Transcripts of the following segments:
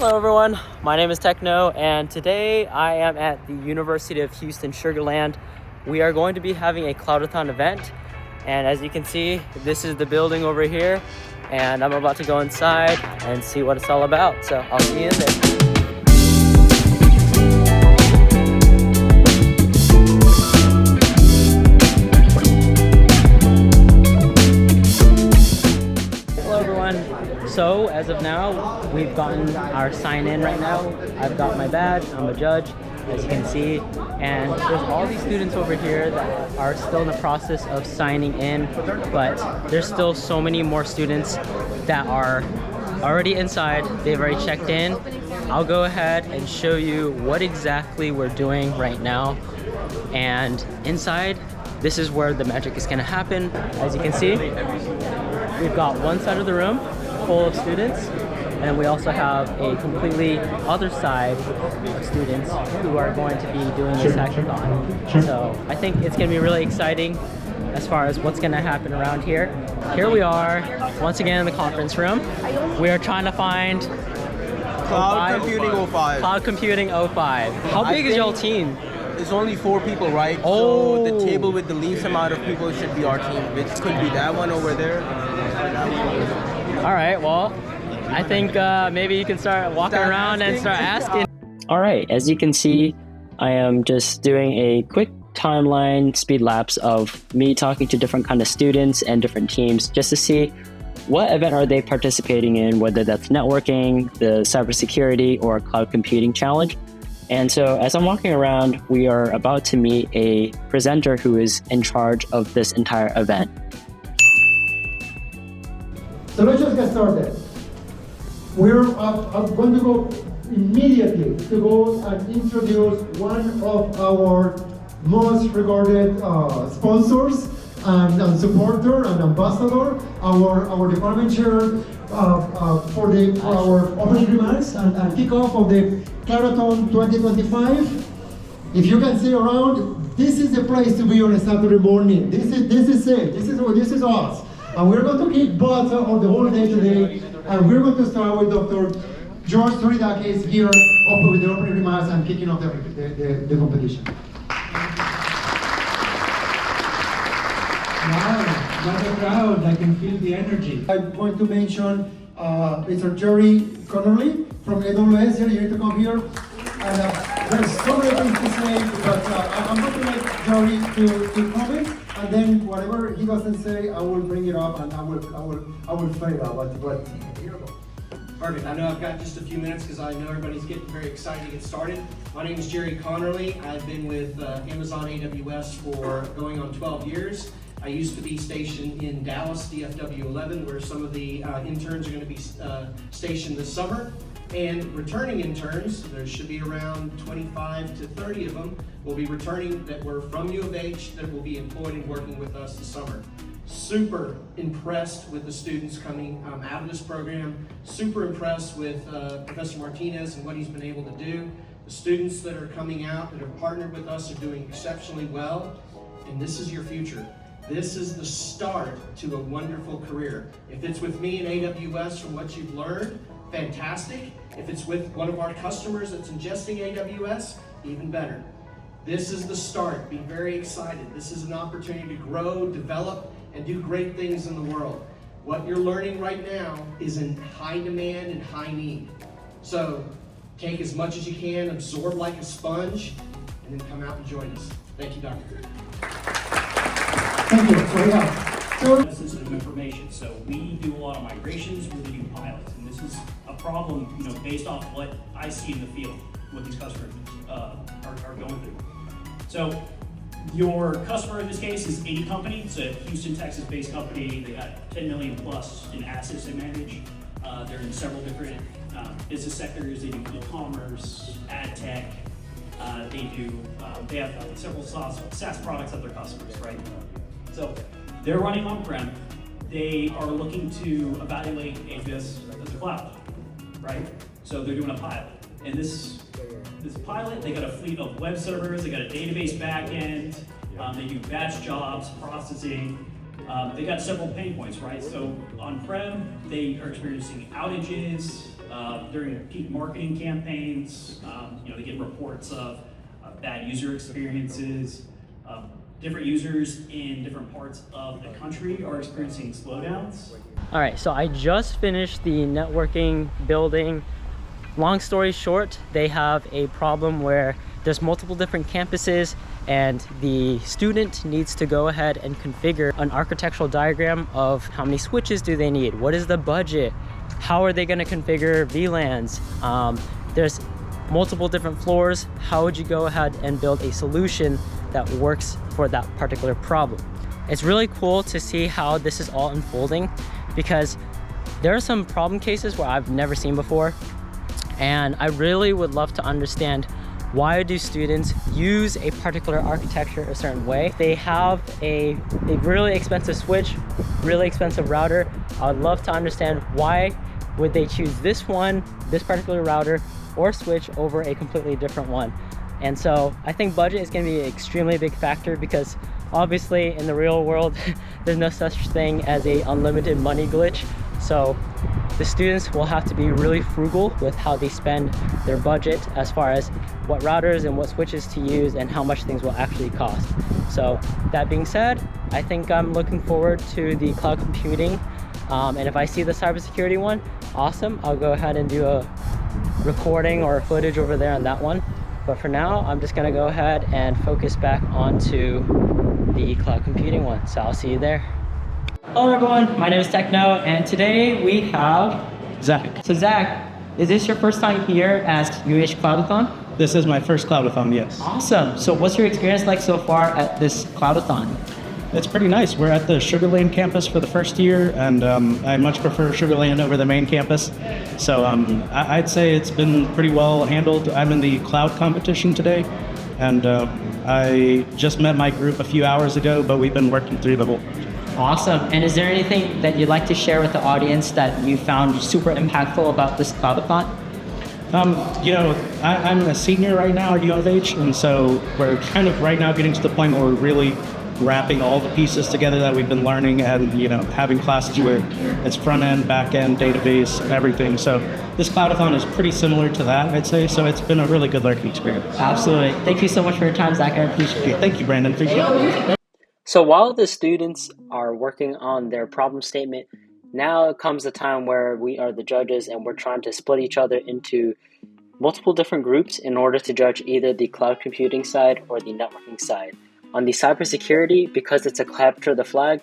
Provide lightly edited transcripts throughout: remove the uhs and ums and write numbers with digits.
Hello everyone, my name is Techno and today I am at the University of Houston Sugar Land. We are going to be having a Cloudathon event, and as you can see, this is the building over here, and I'm about to go inside and see what it's all about, so I'll see you in there. So as of now, we've gotten our sign in right now. I've got my badge, I'm a judge, as you can see, and there's all these students over here that are still in the process of signing in, but there's still so many more students that are already inside. They've already checked in. I'll go ahead and show you what exactly we're doing right now, and inside, this is where the magic is gonna happen. As you can see, we've got one side of the room full of students, and then we also have a completely other side of students who are going to be doing this hackathon. So I think it's going to be really exciting as far as what's going to happen around here. Here we are once again in the conference room. We are trying to find Cloud Computing 05. Cloud Computing 05. How big is your team? It's only 4 people, right? Oh. So the table with the least amount of people should be our team. It could be that one over there. All right, well, I think maybe you can start walking around and start asking. All right, as you can see, I am just doing a quick timeline speed lapse of me talking to different kind of students and different teams just to see what event are they participating in, whether that's networking, the cybersecurity, or cloud computing challenge. And so as I'm walking around, we are about to meet a presenter who is in charge of this entire event. So let's just get started. We're going to go immediately to go and introduce one of our most regarded sponsors and supporter and ambassador, our department chair for our opening remarks and kickoff of the Cloudathon 2025. If you can see around, this is the place to be on a Saturday morning. This is it. This is us. And we're going to kick butt on the whole day today. And we're going to start with Dr. George Turidakis here with the opening remarks and kicking off the competition. Wow, what a crowd, I can feel the energy. I'm going to mention Mr. Jerry Connerly from AWS. You need to come here. And there's so many things to say, but I'm going to let Jerry to comment. And then whatever he doesn't say, I will bring it up and I will fade out. But here we go. Perfect. I know I've got just a few minutes because I know everybody's getting very excited to get started. My name is Jerry Connerly. I've been with Amazon AWS for going on 12 years. I used to be stationed in Dallas, DFW 11, where some of the interns are going to be stationed this summer. And returning interns, there should be around 25 to 30 of them, will be returning that were from U of H that will be employed and working with us this summer. Super impressed with the students coming out of this program. Super impressed with Professor Martinez and what he's been able to do. The students that are coming out that have partnered with us are doing exceptionally well, and this is your future. This is the start to a wonderful career. If it's with me in AWS from what you've learned, fantastic. If it's with one of our customers that's ingesting AWS, even better. This is the start. Be very excited. This is an opportunity to grow, develop, and do great things in the world. What you're learning right now is in high demand and high need. So take as much as you can, absorb like a sponge, and then come out and join us. Thank you, Dr. Thank you. So yeah. Sensitive information. So we do a lot of migrations, we do pilots, and this is a problem, based off what I see in the field, what these customers are going through. So your customer in this case is a company. It's a Houston, Texas-based company. They got 10 million plus in assets they manage. They're in several different business sectors. They do e-commerce, ad tech. They have several SaaS products that their customers, right? So they're running on-prem. They are looking to evaluate AWS as a cloud, right? So they're doing a pilot. And this pilot, they got a fleet of web servers, they got a database backend, they do batch jobs, processing. They got several pain points, right? So on-prem, they are experiencing outages, During peak marketing campaigns, they get reports of bad user experiences. Different users in different parts of the country are experiencing slowdowns. All right, so I just finished the networking building. Long story short, they have a problem where there's multiple different campuses and the student needs to go ahead and configure an architectural diagram of how many switches do they need, what is the budget, how are they going to configure VLANs, there's multiple different floors, how would you go ahead and build a solution that works for that particular problem. It's really cool to see how this is all unfolding because there are some problem cases where I've never seen before, and I really would love to understand why do students use a particular architecture a certain way. They have a really expensive switch, really expensive router. I would love to understand why would they choose this one, this particular router or switch over a completely different one. And so I think budget is going to be an extremely big factor because obviously in the real world there's no such thing as a unlimited money glitch. So the students will have to be really frugal with how they spend their budget as far as what routers and what switches to use and how much things will actually cost. So that being said, I think I'm looking forward to the cloud computing. And if I see the cybersecurity one, awesome, I'll go ahead and do a recording or footage over there on that one. But for now, I'm just gonna go ahead and focus back onto the cloud computing one. So I'll see you there. Hello everyone, my name is Techno, and today we have Zach. So Zach, is this your first time here at UH Cloudathon? This is my first Cloudathon, yes. Awesome. So what's your experience like so far at this Cloudathon? It's pretty nice. We're at the Sugar Land campus for the first year, and I much prefer Sugar Land over the main campus. So I'd say it's been pretty well handled. I'm in the cloud competition today, and I just met my group a few hours ago, but we've been working through the whole project. Awesome. And is there anything that you'd like to share with the audience that you found super impactful about this Cloudathon? I'm a senior right now at U of H, and so we're kind of right now getting to the point where we're really wrapping all the pieces together that we've been learning and, having classes where it's front end, back end, database, everything. So this Cloudathon is pretty similar to that, I'd say. So it's been a really good learning experience. Absolutely. Thank you so much for your time, Zach. I appreciate it. Thank you, Brandon. Appreciate it. So while the students are working on their problem statement, now comes the time where we are the judges and we're trying to split each other into multiple different groups in order to judge either the cloud computing side or the networking side. On the cybersecurity, because it's a capture the flag,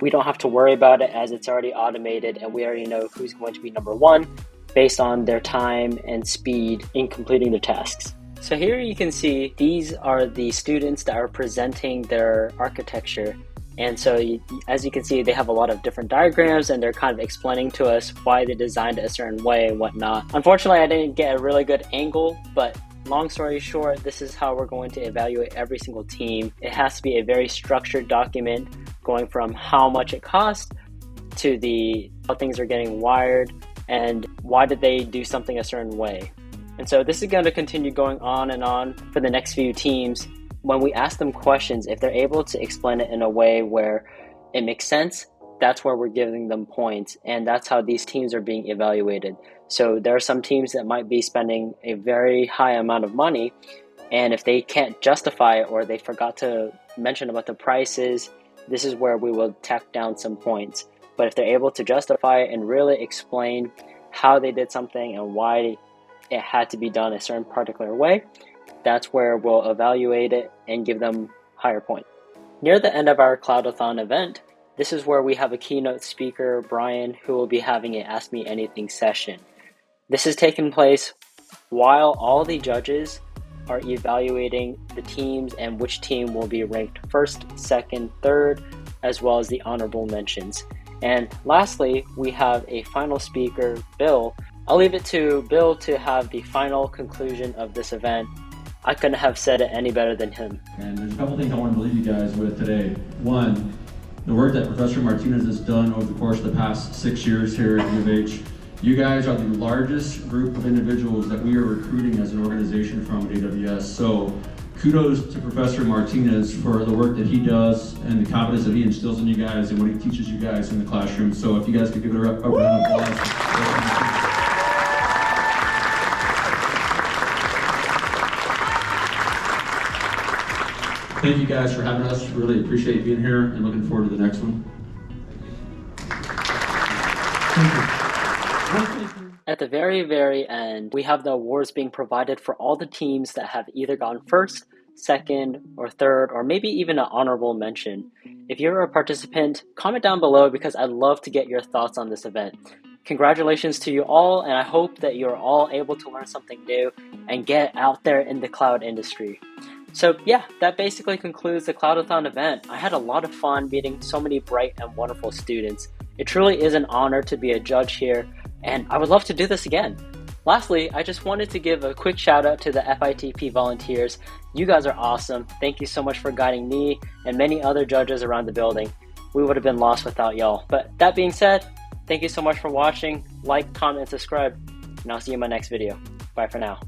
we don't have to worry about it as it's already automated and we already know who's going to be number one based on their time and speed in completing their tasks. So here you can see these are the students that are presenting their architecture. And so as you can see, they have a lot of different diagrams and they're kind of explaining to us why they designed it a certain way and whatnot. Unfortunately, I didn't get a really good angle, but long story short, this is how we're going to evaluate every single team. It has to be a very structured document going from how much it costs to how things are getting wired and why did they do something a certain way. And so this is going to continue going on and on for the next few teams. When we ask them questions, if they're able to explain it in a way where it makes sense, that's where we're giving them points. And that's how these teams are being evaluated. So there are some teams that might be spending a very high amount of money. And if they can't justify it or they forgot to mention about the prices, this is where we will tack down some points. But if they're able to justify it and really explain how they did something and why it had to be done a certain particular way, that's where we'll evaluate it and give them higher points. Near the end of our Cloudathon event, this is where we have a keynote speaker, Brian, who will be having an Ask Me Anything session. This is taking place while all the judges are evaluating the teams and which team will be ranked first, second, third, as well as the honorable mentions. And lastly, we have a final speaker, Bill. I'll leave it to Bill to have the final conclusion of this event. I couldn't have said it any better than him. And there's a couple things I want to leave you guys with today. One, the work that Professor Martinez has done over the course of the past 6 years here at U of H. You guys are the largest group of individuals that we are recruiting as an organization from AWS. So kudos to Professor Martinez for the work that he does and the confidence that he instills in you guys and what he teaches you guys in the classroom. So if you guys could give it a round of applause. Thank you guys for having us. Really appreciate being here and looking forward to the next one. At the very end, we have the awards being provided for all the teams that have either gone first, second, or third, or maybe even an honorable mention. If you're a participant, comment down below because I'd love to get your thoughts on this event. Congratulations to you all, and I hope that you're all able to learn something new and get out there in the cloud industry. So yeah, that basically concludes the Cloudathon event. I had a lot of fun meeting so many bright and wonderful students. It truly is an honor to be a judge here, and I would love to do this again. Lastly, I just wanted to give a quick shout out to the FITP volunteers. You guys are awesome. Thank you so much for guiding me and many other judges around the building. We would have been lost without y'all. But that being said, thank you so much for watching. Like, comment, and subscribe, and I'll see you in my next video. Bye for now.